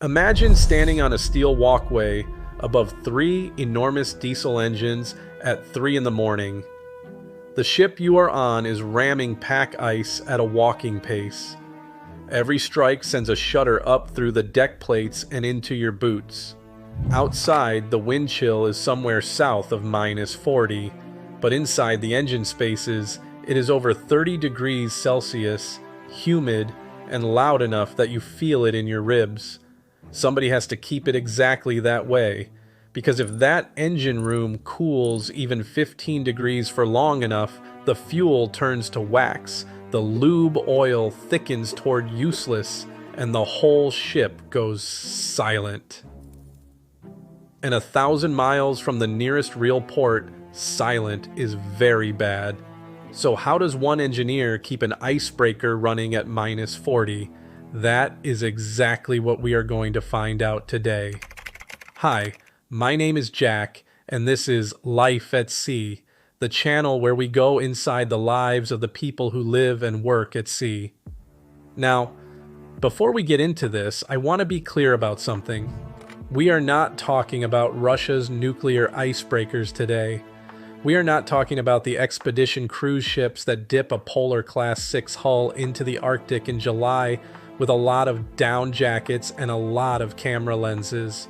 Imagine standing on a steel walkway above three enormous diesel engines at 3 in the morning. The ship you are on is ramming pack ice at a walking pace. Every strike sends a shudder up through the deck plates and into your boots. Outside, the wind chill is somewhere south of -40, but inside the engine spaces, it is over 30 degrees Celsius, humid, and loud enough that you feel it in your ribs. Somebody has to keep it exactly that way, because if that engine room cools even 15 degrees for long enough, the fuel turns to wax, the lube oil thickens toward useless, and the whole ship goes silent. And 1,000 miles from the nearest real port, silent is very bad. So how does one engineer keep an icebreaker running at -40? That is exactly what we are going to find out today. Hi, my name is Jack, and this is Life at Sea, the channel where we go inside the lives of the people who live and work at sea. Now, before we get into this, I want to be clear about something. We are not talking about Russia's nuclear icebreakers today. We are not talking about the expedition cruise ships that dip a Polar Class 6 hull into the Arctic in July with a lot of down jackets and a lot of camera lenses.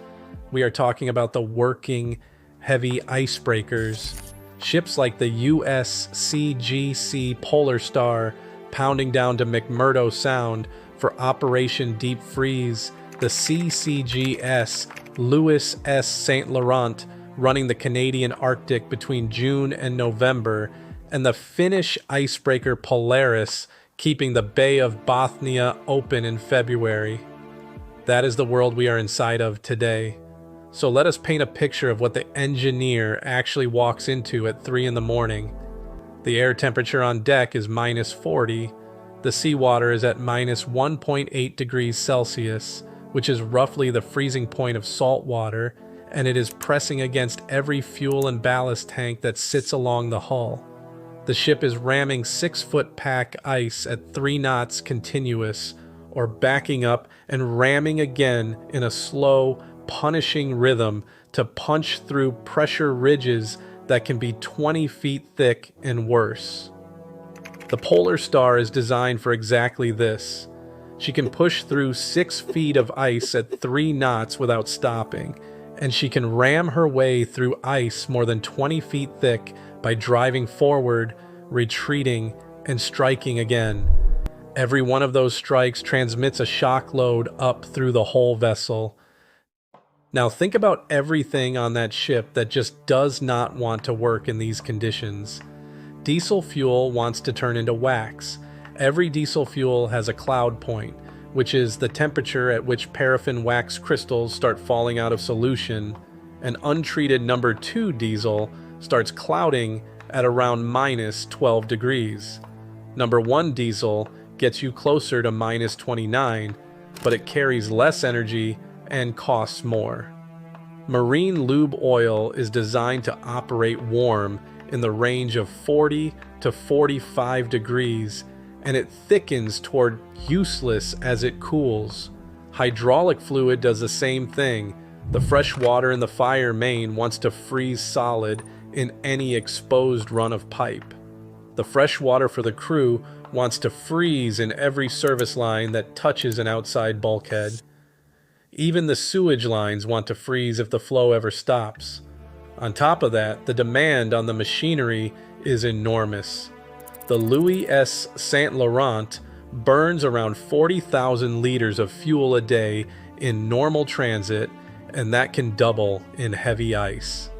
We are talking about the working, heavy icebreakers. Ships like the USCGC Polar Star pounding down to McMurdo Sound for Operation Deep Freeze, the CCGS Louis S. St. Laurent running the Canadian Arctic between June and November, and the Finnish icebreaker Polaris keeping the Bay of Bothnia open in February. That is the world we are inside of today. So let us paint a picture of what the engineer actually walks into at 3 in the morning. The air temperature on deck is -40. The seawater is at -1.8 degrees Celsius, which is roughly the freezing point of salt water, and it is pressing against every fuel and ballast tank that sits along the hull. The ship is ramming 6-foot pack ice at 3 knots continuous, or backing up and ramming again in a slow, punishing rhythm to punch through pressure ridges that can be 20 feet thick and worse. The Polar Star is designed for exactly this. She can push through 6 feet of ice at 3 knots without stopping, and she can ram her way through ice more than 20 feet thick by driving forward, retreating, and striking again. Every one of those strikes transmits a shock load up through the whole vessel. Now think about everything on that ship that just does not want to work in these conditions. Diesel fuel wants to turn into wax. Every diesel fuel has a cloud point, which is the temperature at which paraffin wax crystals start falling out of solution, and untreated number 2 diesel starts clouding at around -12 degrees. Number 1 diesel gets you closer to -29, but it carries less energy and costs more. Marine lube oil is designed to operate warm in the range of 40 to 45 degrees, and it thickens toward useless as it cools. Hydraulic fluid does the same thing. The fresh water in the fire main wants to freeze solid in any exposed run of pipe. The fresh water for the crew wants to freeze in every service line that touches an outside bulkhead. Even the sewage lines want to freeze if the flow ever stops. On top of that, the demand on the machinery is enormous. The Louis S. St. Laurent burns around 40,000 liters of fuel a day in normal transit, and that can double in heavy ice.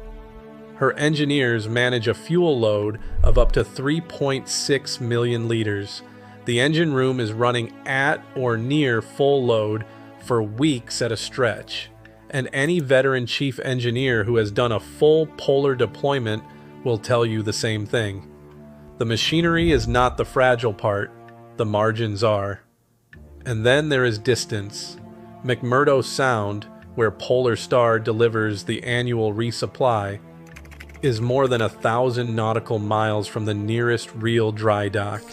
Her engineers manage a fuel load of up to 3.6 million liters. The engine room is running at or near full load for weeks at a stretch, and any veteran chief engineer who has done a full polar deployment will tell you the same thing. The machinery is not the fragile part, the margins are. And then there is distance. McMurdo Sound, where Polar Star delivers the annual resupply, is more than 1,000 nautical miles from the nearest real dry dock.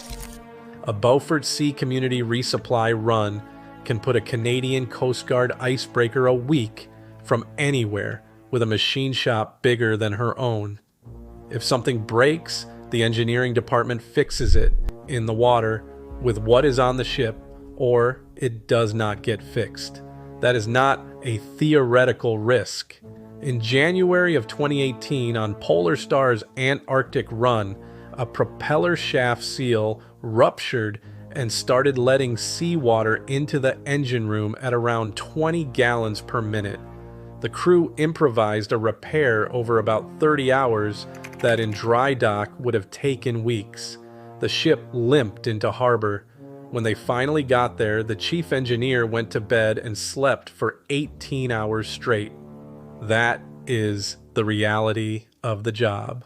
A Beaufort Sea Community resupply run can put a Canadian Coast Guard icebreaker a week from anywhere with a machine shop bigger than her own. If something breaks, the engineering department fixes it in the water with what is on the ship, or it does not get fixed. That is not a theoretical risk. In January of 2018, on Polar Star's Antarctic run, a propeller shaft seal ruptured and started letting seawater into the engine room at around 20 gallons per minute. The crew improvised a repair over about 30 hours that in dry dock would have taken weeks. The ship limped into harbor. When they finally got there, the chief engineer went to bed and slept for 18 hours straight. That is the reality of the job.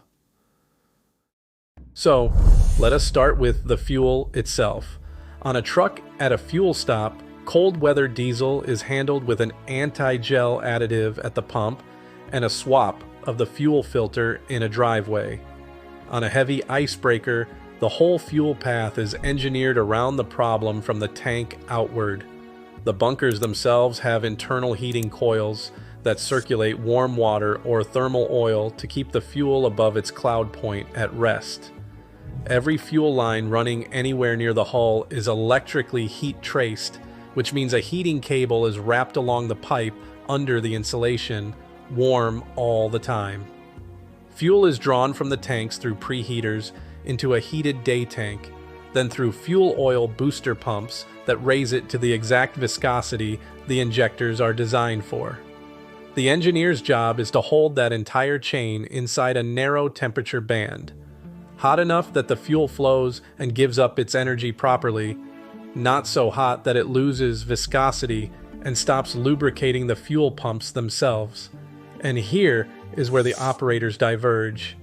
So, let us start with the fuel itself. On a truck at a fuel stop, cold weather diesel is handled with an anti-gel additive at the pump and a swap of the fuel filter in a driveway. On a heavy icebreaker, the whole fuel path is engineered around the problem from the tank outward. The bunkers themselves have internal heating coils that circulate warm water or thermal oil to keep the fuel above its cloud point at rest. Every fuel line running anywhere near the hull is electrically heat traced, which means a heating cable is wrapped along the pipe under the insulation, warm all the time. Fuel is drawn from the tanks through preheaters into a heated day tank, then through fuel oil booster pumps that raise it to the exact viscosity the injectors are designed for. The engineer's job is to hold that entire chain inside a narrow temperature band. Hot enough that the fuel flows and gives up its energy properly, not so hot that it loses viscosity and stops lubricating the fuel pumps themselves. And here is where the operators diverge.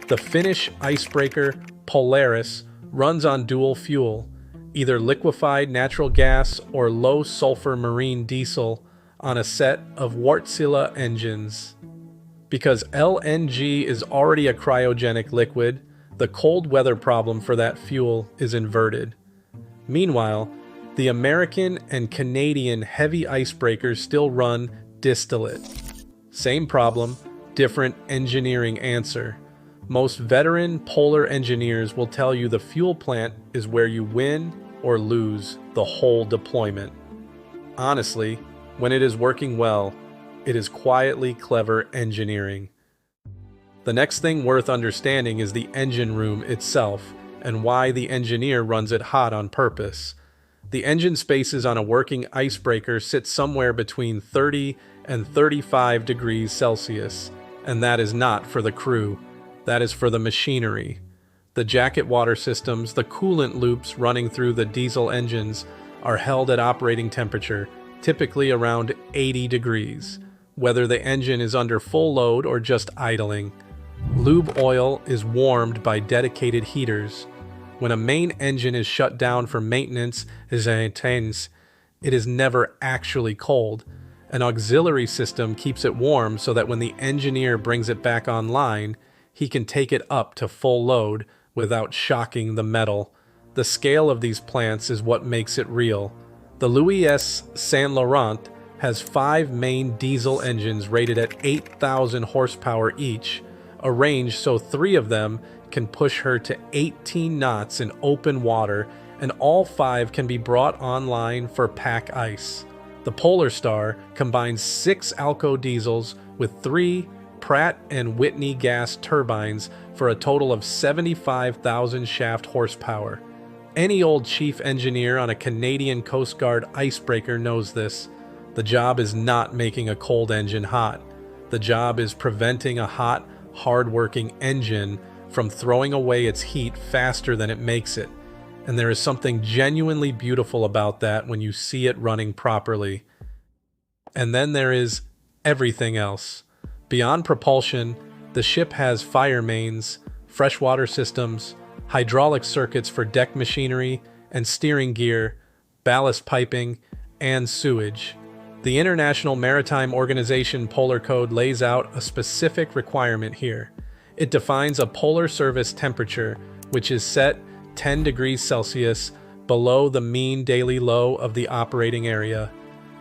The Finnish icebreaker Polaris runs on dual fuel, either liquefied natural gas or low sulfur marine diesel on a set of Wärtsilä engines. Because LNG is already a cryogenic liquid, the cold weather problem for that fuel is inverted. Meanwhile, the American and Canadian heavy icebreakers still run distillate. Same problem, different engineering answer. Most veteran polar engineers will tell you the fuel plant is where you win or lose the whole deployment. Honestly, when it is working well, it is quietly clever engineering. The next thing worth understanding is the engine room itself and why the engineer runs it hot on purpose. The engine spaces on a working icebreaker sit somewhere between 30 and 35 degrees Celsius, and that is not for the crew. That is for the machinery. The jacket water systems, the coolant loops running through the diesel engines, are held at operating temperature, typically around 80 degrees, whether the engine is under full load or just idling. Lube oil is warmed by dedicated heaters. When a main engine is shut down for maintenance, it is never actually cold. An auxiliary system keeps it warm so that when the engineer brings it back online, he can take it up to full load without shocking the metal. The scale of these plants is what makes it real. The Louis S. Saint Laurent has 5 main diesel engines rated at 8,000 horsepower each, arranged so 3 of them can push her to 18 knots in open water, and all 5 can be brought online for pack ice. The Polar Star combines 6 Alco diesels with 3 Pratt and Whitney gas turbines for a total of 75,000 shaft horsepower. Any old chief engineer on a Canadian Coast Guard icebreaker knows this. The job is not making a cold engine hot. The job is preventing a hot, hard-working engine from throwing away its heat faster than it makes it. And there is something genuinely beautiful about that when you see it running properly. And then there is everything else. Beyond propulsion, the ship has fire mains, freshwater systems, hydraulic circuits for deck machinery and steering gear, ballast piping, and sewage. The International Maritime Organization Polar Code lays out a specific requirement here. It defines a polar service temperature, which is set 10 degrees Celsius below the mean daily low of the operating area.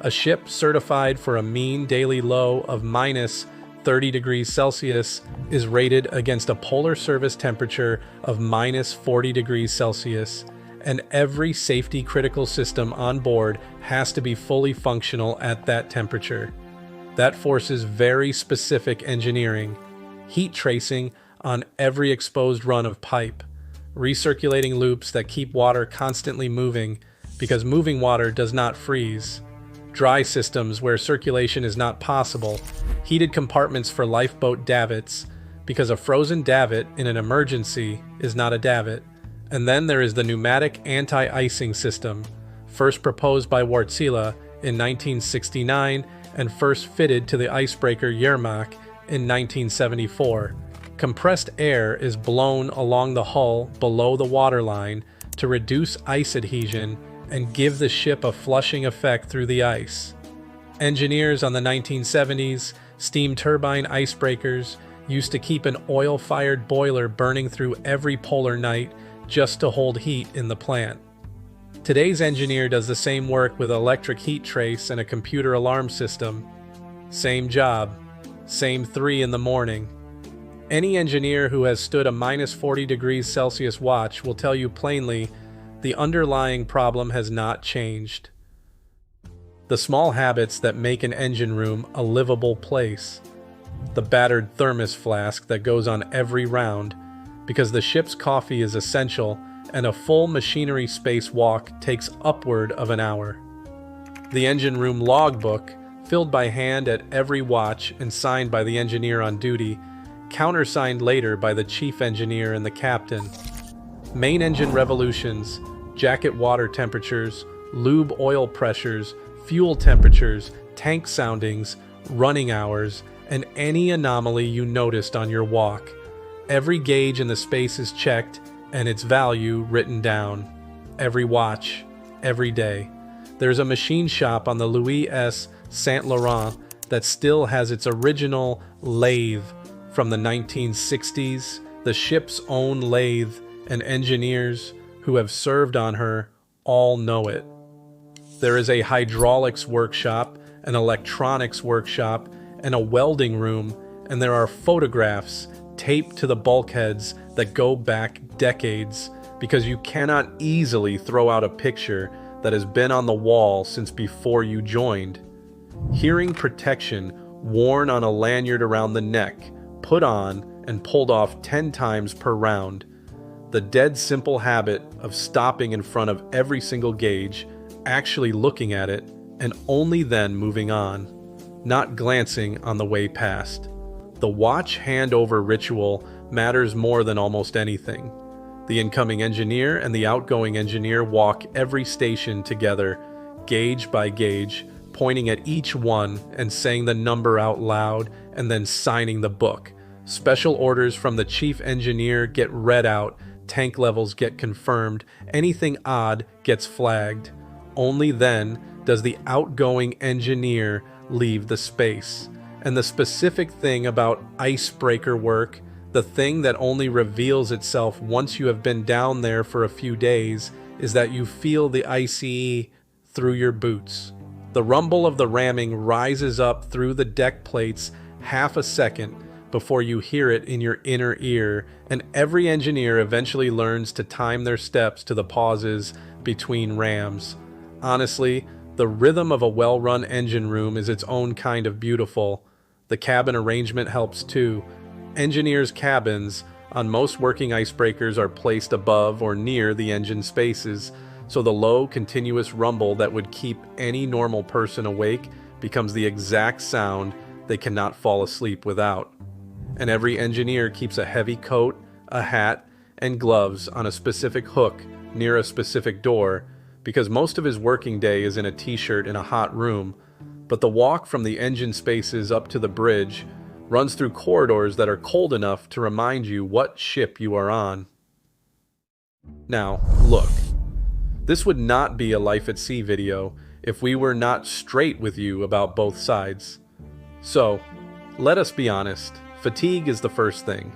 A ship certified for a mean daily low of minus 30 degrees Celsius is rated against a polar service temperature of minus 40 degrees Celsius, and every safety critical system on board has to be fully functional at that temperature. That forces very specific engineering, heat tracing on every exposed run of pipe, recirculating loops that keep water constantly moving because moving water does not freeze, dry systems where circulation is not possible, heated compartments for lifeboat davits because a frozen davit in an emergency is not a davit. And then there is the pneumatic anti-icing system, first proposed by Wärtsilä in 1969 and first fitted to the icebreaker Yermak in 1974. Compressed air is blown along the hull below the waterline to reduce ice adhesion and give the ship a flushing effect through the ice. Engineers on the 1970s steam turbine icebreakers used to keep an oil-fired boiler burning through every polar night just to hold heat in the plant. Today's engineer does the same work with electric heat trace and a computer alarm system. Same job, same 3 in the morning. Any engineer who has stood a minus 40 degrees Celsius watch will tell you plainly the underlying problem has not changed. The small habits that make an engine room a livable place. The battered thermos flask that goes on every round, because the ship's coffee is essential and a full machinery space walk takes upward of an hour. The engine room logbook, filled by hand at every watch and signed by the engineer on duty, countersigned later by the chief engineer and the captain. Main engine revolutions, jacket water temperatures, lube oil pressures, fuel temperatures, tank soundings, running hours, and any anomaly you noticed on your walk. Every gauge in the space is checked and its value written down. Every watch, every day. There's a machine shop on the Louis S. Saint Laurent that still has its original lathe from the 1960s, the ship's own lathe, and engineers who have served on her all know it. There is a hydraulics workshop, an electronics workshop, and a welding room, and there are photographs taped to the bulkheads that go back decades because you cannot easily throw out a picture that has been on the wall since before you joined. Hearing protection worn on a lanyard around the neck, put on and pulled off 10 times per round. The dead simple habit of stopping in front of every single gauge, actually looking at it, and only then moving on, not glancing on the way past. The watch handover ritual matters more than almost anything. The incoming engineer and the outgoing engineer walk every station together, gauge by gauge, pointing at each one and saying the number out loud and then signing the book. Special orders from the chief engineer get read out, tank levels get confirmed, anything odd gets flagged. Only then does the outgoing engineer leave the space. And the specific thing about icebreaker work, the thing that only reveals itself once you have been down there for a few days, is that you feel the ICE through your boots. The rumble of the ramming rises up through the deck plates half a second before you hear it in your inner ear, and every engineer eventually learns to time their steps to the pauses between rams. Honestly, the rhythm of a well-run engine room is its own kind of beautiful. The cabin arrangement helps too. Engineers' cabins on most working icebreakers are placed above or near the engine spaces, so the low, continuous rumble that would keep any normal person awake becomes the exact sound they cannot fall asleep without. And every engineer keeps a heavy coat, a hat, and gloves on a specific hook near a specific door, because most of his working day is in a t-shirt in a hot room, but the walk from the engine spaces up to the bridge runs through corridors that are cold enough to remind you what ship you are on. Now, look. This would not be a Life at Sea video if we were not straight with you about both sides. So, let us be honest, fatigue is the first thing.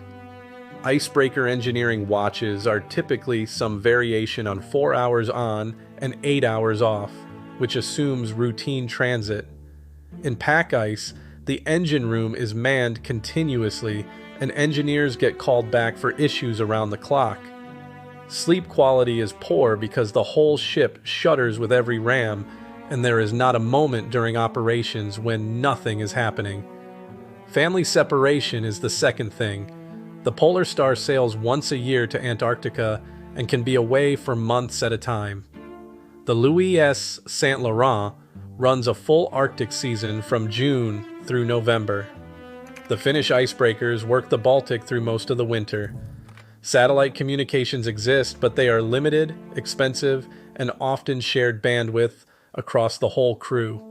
Icebreaker engineering watches are typically some variation on 4 hours on and 8 hours off, which assumes routine transit. In pack ice, the engine room is manned continuously and engineers get called back for issues around the clock. Sleep quality is poor because the whole ship shudders with every ram, and there is not a moment during operations when nothing is happening. Family separation is the second thing. The Polar Star sails once a year to Antarctica and can be away for months at a time. The Louis S. Saint Laurent runs a full Arctic season from June through November. The Finnish icebreakers work the Baltic through most of the winter. Satellite communications exist, but they are limited, expensive, and often shared bandwidth across the whole crew.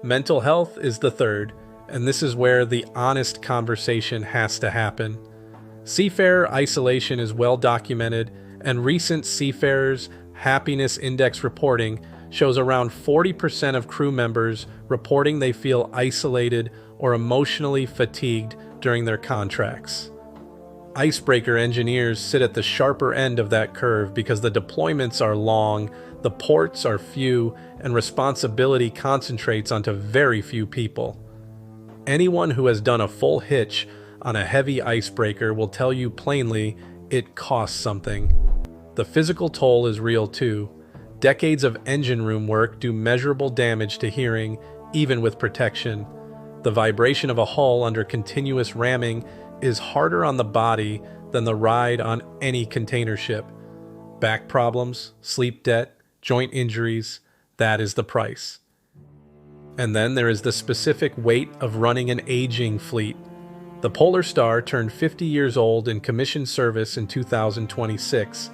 Mental health is the third, and this is where the honest conversation has to happen. Seafarer isolation is well documented, and recent Seafarers Happiness Index reporting shows around 40% of crew members reporting they feel isolated or emotionally fatigued during their contracts. Icebreaker engineers sit at the sharper end of that curve because the deployments are long, the ports are few, and responsibility concentrates onto very few people. Anyone who has done a full hitch on a heavy icebreaker will tell you plainly it costs something. The physical toll is real too. Decades of engine room work do measurable damage to hearing, even with protection. The vibration of a hull under continuous ramming is harder on the body than the ride on any container ship. Back problems, sleep debt, joint injuries, that is the price. And then there is the specific weight of running an aging fleet. The Polar Star turned 50 years old in commissioned service in 2026,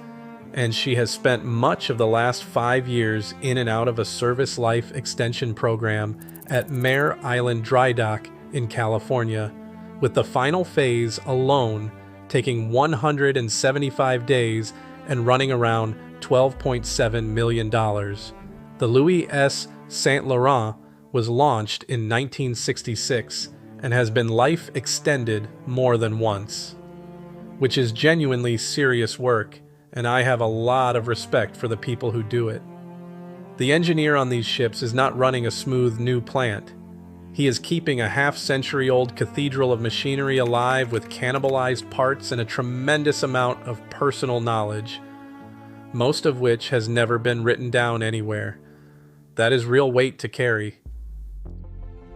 and she has spent much of the last 5 years in and out of a service life extension program at Mare Island Dry Dock in California, with the final phase alone taking 175 days and running around $12.7 million. The Louis S. Saint Laurent was launched in 1966 and has been life extended more than once, which is genuinely serious work, and I have a lot of respect for the people who do it. The engineer on these ships is not running a smooth new plant. He is keeping a half-century-old cathedral of machinery alive with cannibalized parts and a tremendous amount of personal knowledge, most of which has never been written down anywhere. That is real weight to carry.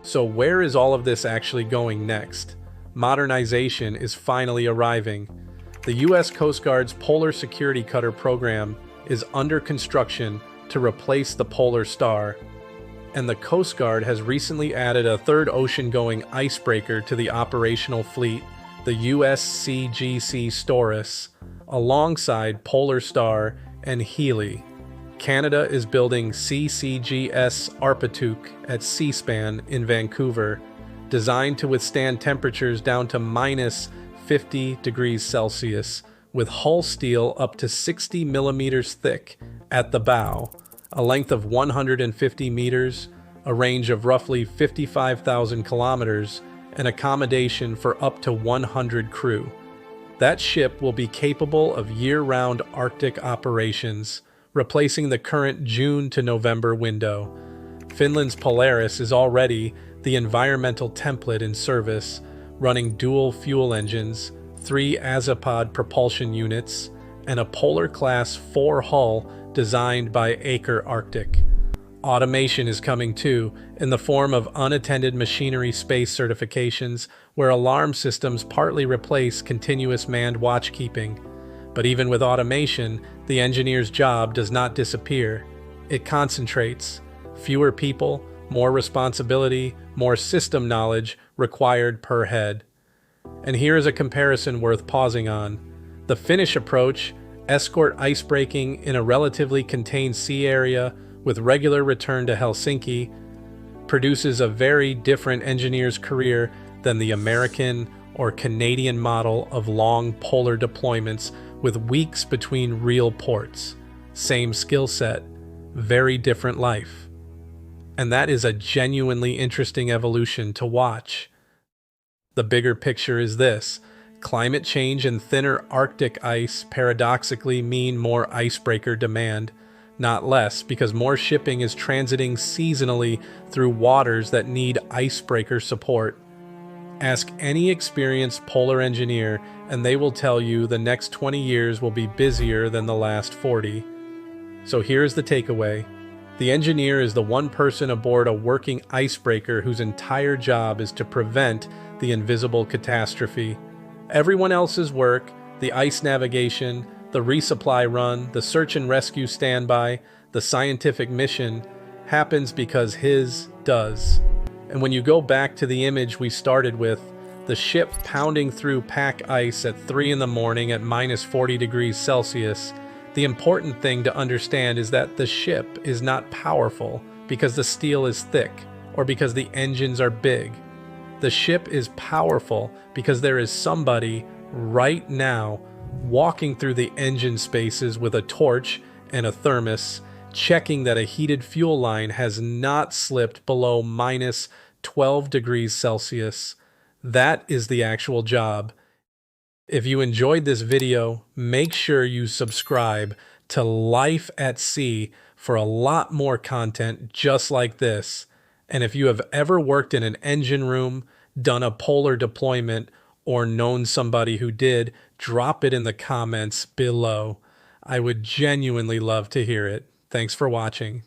So where is all of this actually going next? Modernization is finally arriving. The U.S. Coast Guard's Polar Security Cutter program is under construction to replace the Polar Star, and the Coast Guard has recently added a third ocean-going icebreaker to the operational fleet, the USCGC Storis, alongside Polar Star and Healy. Canada is building CCGS Arpituk at Seaspan in Vancouver, designed to withstand temperatures down to minus 50 degrees Celsius, with hull steel up to 60 millimeters thick at the bow, a length of 150 meters, a range of roughly 55,000 kilometers, and accommodation for up to 100 crew. That ship will be capable of year-round Arctic operations, replacing the current June to November window. Finland's Polaris is already the environmental template in service, running dual fuel engines, 3 Azipod propulsion units, and a Polar Class 4 hull designed by Aker Arctic. Automation is coming too, in the form of unattended machinery space certifications, where alarm systems partly replace continuous manned watchkeeping. But even with automation, the engineer's job does not disappear. It concentrates. Fewer people, more responsibility, more system knowledge required per head. And here is a comparison worth pausing on. The Finnish approach, escort icebreaking in a relatively contained sea area with regular return to Helsinki, produces a very different engineer's career than the American or Canadian model of long polar deployments with weeks between real ports. Same skill set, very different life. And that is a genuinely interesting evolution to watch. The bigger picture is this: Climate change and thinner Arctic ice paradoxically mean more icebreaker demand, not less, because more shipping is transiting seasonally through waters that need icebreaker support. Ask any experienced polar engineer, and they will tell you the next 20 years will be busier than the last 40. So here's the takeaway. The engineer is the one person aboard a working icebreaker whose entire job is to prevent the invisible catastrophe. Everyone else's work, the ice navigation, the resupply run, the search and rescue standby, the scientific mission, happens because his does. And when you go back to the image we started with, the ship pounding through pack ice at 3 in the morning at minus 40 degrees Celsius, the important thing to understand is that the ship is not powerful because the steel is thick or because the engines are big. The ship is powerful because there is somebody right now walking through the engine spaces with a torch and a thermos, checking that a heated fuel line has not slipped below minus 12 degrees Celsius. That is the actual job. If you enjoyed this video, make sure you subscribe to Life at Sea for a lot more content just like this. And if you have ever worked in an engine room, done a polar deployment, or known somebody who did, drop it in the comments below. I would genuinely love to hear it. Thanks for watching.